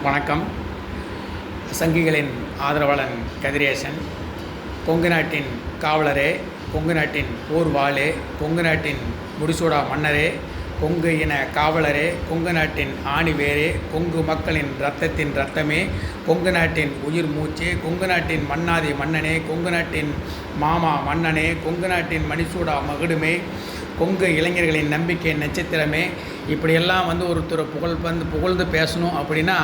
வணக்கம். சங்கிகளின் ஆதரவாளன் கதிரேசன். கொங்கு நாட்டின் காவலரே, கொங்கு நாட்டின் போர்வாளே, கொங்கு நாட்டின் முடிசூடா மன்னரே, கொங்கு இன காவலரே, கொங்கு நாட்டின் ஆணிவேரே, கொங்கு மக்களின் இரத்தத்தின் இரத்தமே, கொங்கு நாட்டின் உயிர் மூச்சே, கொங்கு நாட்டின் மன்னாதி மன்னனே, கொங்கு நாட்டின் மாமா மன்னனே, கொங்கு நாட்டின் மணிசூடா மகுடுமே, கொங்கு இளைஞர்களின் நம்பிக்கை நட்சத்திரமே. இப்படியெல்லாம் ஒருத்தரை புகழ்ந்து பேசணும் அப்படின்னா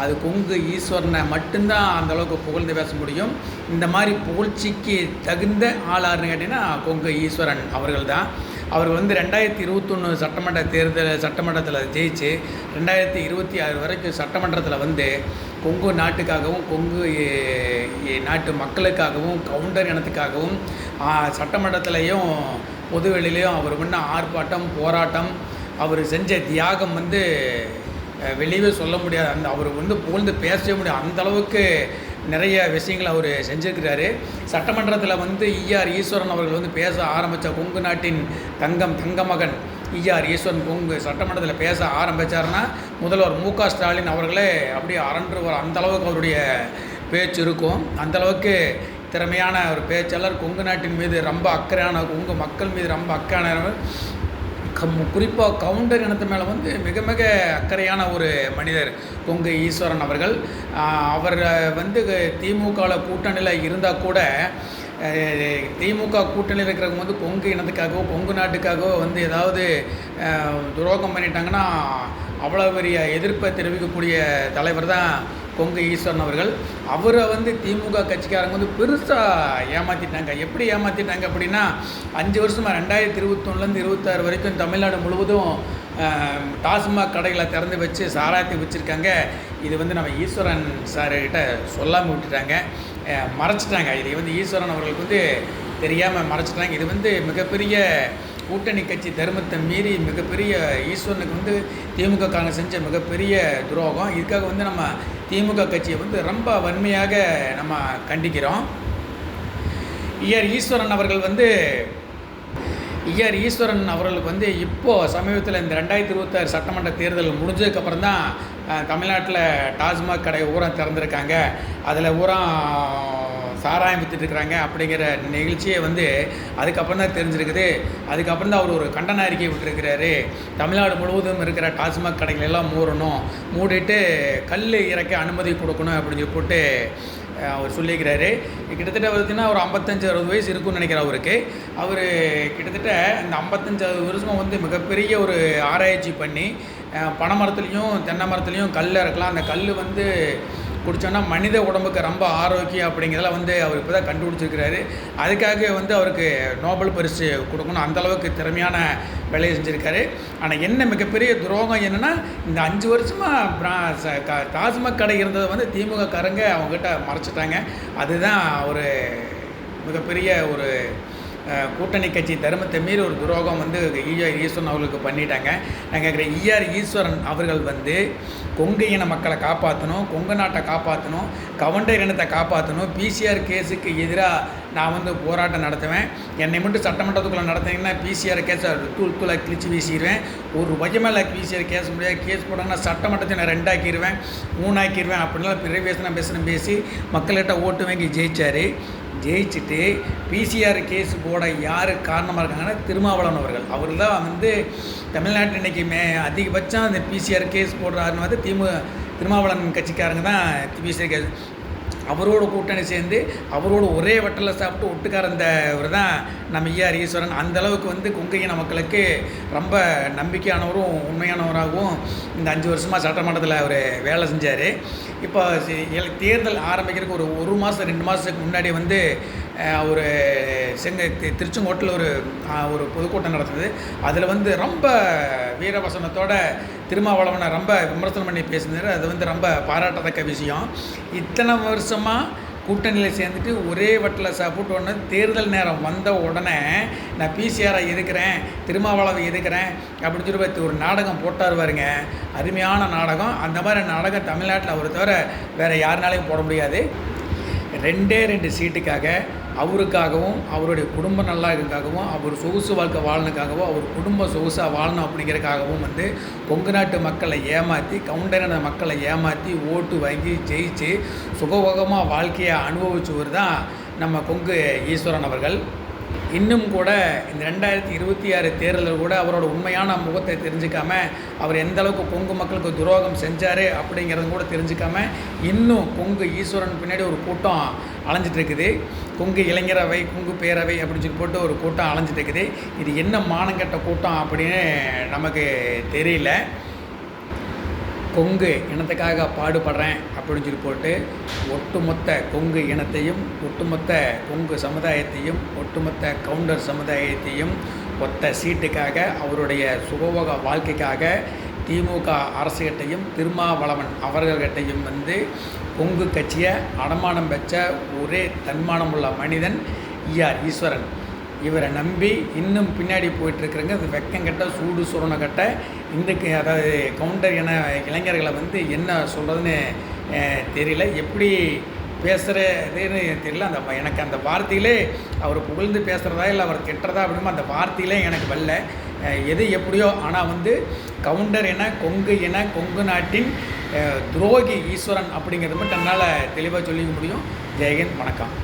அது கொங்கு ஈஸ்வரனை மட்டும்தான் அந்தளவுக்கு புகழ்ந்து பேச முடியும். இந்த மாதிரி புகழ்ச்சிக்கு தகுந்த ஆளாருன்னு கேட்டிங்கன்னா கொங்கு ஈஸ்வரன் அவர்கள் தான். அவர் 2021 சட்டமன்றத்தில் ஜெயிச்சு 2026 வரைக்கும் சட்டமன்றத்தில் கொங்கு நாட்டுக்காகவும் கொங்கு நாட்டு மக்களுக்காகவும் கவுண்டர் இனத்துக்காகவும் சட்டமன்றத்திலையும் பொதுவெளியிலையும் அவர் பண்ண ஆர்ப்பாட்டம் போராட்டம் அவர் செஞ்ச தியாகம் வெளியவே சொல்ல முடியாது. அவர் புகழ்ந்து பேசவே முடியாது. அந்தளவுக்கு நிறைய விஷயங்கள் அவர் செஞ்சுருக்கிறாரு. சட்டமன்றத்தில் ஈஆர் ஈஸ்வரன் அவர்கள் பேச ஆரம்பித்த கொங்கு நாட்டின் தங்கமகன் ஈஆர் ஈஸ்வரன் கொங்கு சட்டமன்றத்தில் பேச ஆரம்பித்தார்னா முதல்வர் மு.க. ஸ்டாலின் அவர்களே அப்படியே அரண்டுருவார். அந்தளவுக்கு அவருடைய பேச்சு இருக்கும். அந்தளவுக்கு திறமையான ஒரு பேச்சாளர். கொங்கு நாட்டின் மீது ரொம்ப அக்கறையான, கொங்கு மக்கள் மீது ரொம்ப அக்கறையானவர். குறிப்பாக கவுண்டர் இனத்து மேலே மிக மிக அக்கறையான ஒரு மனிதர் கொங்கு ஈஸ்வரன் அவர்கள். அவர் திமுகவில் கூட்டணியில் இருந்தால் கூட திமுக கூட்டணியில் இருக்கிறவங்க கொங்கு இனத்துக்காகவோ கொங்கு நாட்டுக்காகவோ ஏதாவது துரோகம் பண்ணிட்டாங்கன்னா அவ்வளோ பெரிய எதிர்ப்பை தெரிவிக்கக்கூடிய தலைவர் தான் கொங்கு ஈஸ்வரன் அவர்கள். அவரை திமுக கட்சிக்காரங்க பெருசாக ஏமாற்றிட்டாங்க. எப்படி ஏமாற்றிட்டாங்க அப்படின்னா 5 வருஷமாக 2021 26 வரைக்கும் தமிழ்நாடு முழுவதும் டாஸ்மாக் கடைகளை திறந்து வச்சு சாராயத்தை வச்சுருக்காங்க. இது நம்ம ஈஸ்வரன் சார்கிட்ட சொல்லாமல் விட்டுட்டாங்க, மறைச்சிட்டாங்க. இது ஈஸ்வரன் அவர்களுக்கு தெரியாமல் மறைச்சிட்டாங்க. இது மிகப்பெரிய கூட்டணி கட்சி தர்மத்தை மீறி மிகப்பெரிய ஈஸ்வரனுக்கு திமுக காரங்க செஞ்ச மிகப்பெரிய துரோகம். இதுக்காக நம்ம திமுக கட்சியை ரொம்ப வன்மையாக நம்ம கண்டிக்கிறோம். ஈஆர் ஈஸ்வரன் அவர்களுக்கு இப்போது சமீபத்தில் இந்த 2026 சட்டமன்ற தேர்தல் முடிஞ்சதுக்கப்புறம் தான் தமிழ்நாட்டில் டாஸ்மாக் கடை ஊரம் திறந்துருக்காங்க, அதில் ஊரம் சாராயம் விற்றுட்டுருக்குறாங்க அப்படிங்கிற நிகழ்ச்சியை அதுக்கப்புறம் தான் தெரிஞ்சிருக்குது. அதுக்கப்புறம் தான் அவர் ஒரு கண்டன அறிக்கை விட்டுருக்கிறாரு. தமிழ்நாடு முழுவதும் இருக்கிற டாஸ்மாக் கடைகள் எல்லாம் மூடிட்டு கல் இறக்க அனுமதி கொடுக்கணும் அப்படின்னு போட்டு அவர் சொல்லியிருக்கிறாரு. கிட்டத்தட்ட பார்த்திங்கன்னா ஒரு 55-60 வயசு இருக்குன்னு நினைக்கிறேன் அவருக்கு. அவர் கிட்டத்தட்ட இந்த 55 வருஷமாக மிகப்பெரிய ஒரு ஆராய்ச்சி பண்ணி பனை மரத்துலேயும் தென்னை மரத்துலேயும் கல் இறக்கலாம். அந்த கல் குடித்தோன்னா மனித உடம்புக்கு ரொம்ப ஆரோக்கியம் அப்படிங்கிறதெல்லாம் அவர் இப்போ தான் கண்டுபிடிச்சிருக்கிறாரு. அதுக்காக அவருக்கு நோபல் பரிசு கொடுக்கணும். அந்தளவுக்கு திறமையான வேலையை செஞ்சுருக்காரு. ஆனால் என்ன மிகப்பெரிய துரோகம் என்னென்னா இந்த 5 வருஷமாக டாஸ்மாக் கடை இருந்ததை திமுக காரங்க அவங்ககிட்ட மறைச்சிட்டாங்க. அதுதான் ஒரு மிகப்பெரிய ஒரு கூட்டணி கட்சி தர்மத்தை மீறி ஒரு துரோகம் ஈஆர் ஈஸ்வரன் அவர்களுக்கு பண்ணிட்டாங்க. நான் கேட்குறேன், ஈஆர் ஈஸ்வரன் அவர்கள் கொங்கு இன மக்களை காப்பாற்றணும், கொங்கு நாட்டை காப்பாற்றணும், கவுண்டர் இனத்தை காப்பாற்றணும். பிசிஆர் கேஸுக்கு எதிராக நான் போராட்டம் நடத்துவேன். என்னை மட்டும் சட்டமன்றத்துக்குள்ளே நடத்தினீங்கன்னா பிசிஆர் கேஸை தூளை கிழிச்சு வீசிடுவேன். ஒரு வயமேல பிசிஆர் கேஸ் முடியாது, கேஸ் போட்டாங்கன்னா சட்டமன்றத்தை நான் 2 ஆக்கிடுவேன், 3 ஆக்கிடுவேன் அப்படின்லாம் பேசி மக்கள்கிட்ட ஓட்டு வாங்கி ஜெயிச்சுட்டு பிசிஆர் கேஸ் போட யார் காரணமாக இருக்காங்கன்னா திருமாவளவன் அவர்கள். அவர் தான் தமிழ்நாட்டில் இன்றைக்கி அதிகபட்சம் அந்த பிசிஆர் கேஸ் போடுறாருன்னு திருமாவளவன் கட்சிக்காரங்க தான் பிசிஆர் கேஸ் அவரோட கூட்டணி சேர்ந்து அவரோட ஒரே வட்டலில் சாப்பிட்டு ஒட்டுக்காரந்தவர் தான் நம்ம ஈஆர் ஈஸ்வரன். அந்தளவுக்கு கொங்கு இன மக்களுக்கு ரொம்ப நம்பிக்கையானவரும் உண்மையானவராகவும் இந்த 5 வருஷமாக சட்டமன்றத்தில் அவர் வேலை செஞ்சார். இப்போ தேர்தல் ஆரம்பிக்கிறதுக்கு ஒரு மாதம் 2 மாதத்துக்கு முன்னாடி ஒரு திருச்செங்கோட்டில் ஒரு பொதுக்கூட்டம் நடத்துது. அதில் ரொம்ப வீரவசனத்தோட திருமாவளவனை ரொம்ப விமர்சனம் பண்ணி பேசினார். அது ரொம்ப பாராட்டத்தக்க விஷயம். இத்தனை வருஷமாக கூட்டணியில் சேர்ந்துட்டு ஒரே வட்டில் சாப்பிட்டு ஒன்று தேர்தல் நேரம் வந்த உடனே நான் பிசிஆரை எதுக்கிறேன், திருமாவளவை எதுக்கிறேன் அப்படின்னு சொல்லி ஒரு நாடகம் போட்டார் பாருங்க. அருமையான நாடகம். அந்த மாதிரி நாடகம் தமிழ்நாட்டில் அவர் தவிர வேறு யாருனாலையும் போட முடியாது. 2 சீட்டுக்காக அவருக்காகவும் அவருடைய குடும்ப நல்லாயிருக்காகவும் அவர் சொகுசு வாழ்க்கை வாழணுக்காகவும் அவர் குடும்ப சொகுசாக வாழணும் அப்படிங்கிறதுக்காகவும் வந்து கொங்கு நாட்டு மக்களை ஏமாற்றி கவுண்டரின மக்களை ஏமாற்றி ஓட்டு வாங்கி ஜெயிச்சு சுகபோகமாக வாழ்க்கையை அனுபவிச்சவர் தான் நம்ம கொங்கு ஈஸ்வரன் அவர்கள். இன்னும் கூட இந்த 2026 தேர்தலில் கூட அவரோட உண்மையான முகத்தை தெரிஞ்சுக்காம அவர் எந்த அளவுக்கு கொங்கு மக்களுக்கு துரோகம் செஞ்சார் அப்படிங்கிறத கூட தெரிஞ்சுக்காம இன்னும் கொங்கு ஈஸ்வரன் பின்னாடி ஒரு கூட்டம் அலைஞ்சிட்டு இருக்குது. கொங்கு இளைஞரவை கொங்கு பேரவை அப்படின்னு சொல்லி போட்டு ஒரு கூட்டம் அலைஞ்சிட்டு இருக்குது. இது என்ன மானங்கெட்ட கூட்டம் அப்படின்னு நமக்கு தெரியல. கொங்கு இனத்துக்காக பாடுபடுறேன் அப்படின்னு சொல்லி போட்டு ஒட்டுமொத்த கொங்கு இனத்தையும் ஒட்டுமொத்த கொங்கு சமுதாயத்தையும் ஒட்டுமொத்த கவுண்டர் சமுதாயத்தையும் ஒத்த சீட்டுக்காக அவருடைய சுகபோக வாழ்க்கைக்காக திமுக அரசுகிட்டையும் திருமாவளவன் அவர்கள்கிட்டையும் வந்து கொங்கு கட்சியை அடமானம் வச்ச ஒரே தன்மானமுள்ள மனிதன் ஈஆர் ஈஸ்வரன். இவரை நம்பி இன்னும் பின்னாடி போயிட்டுருக்குறங்க அது வெக்கங்கட்ட சூடு சுரணக்கட்ட இன்றைக்கு அதாவது கவுண்டர் என இளைஞர்களை வந்து என்ன சொல்கிறதுன்னு தெரியல, எப்படி பேசுகிறதுன்னு தெரியல. எனக்கு அந்த வார்த்தையிலே அவர் புகழ்ந்து பேசுகிறதா இல்லை அவர் திட்டுறதா அப்படின்னா அந்த வார்த்தையிலே எனக்கு வரல. எது எப்படியோ ஆனால் வந்து கவுண்டர் என கொங்கு என கொங்கு நாட்டின் துரோகி ஈஸ்வரன் அப்படிங்கிறது மட்டும் என்னால் தெளிவாக சொல்லிக்க முடியும். ஜெயஹிந்த், வணக்கம்.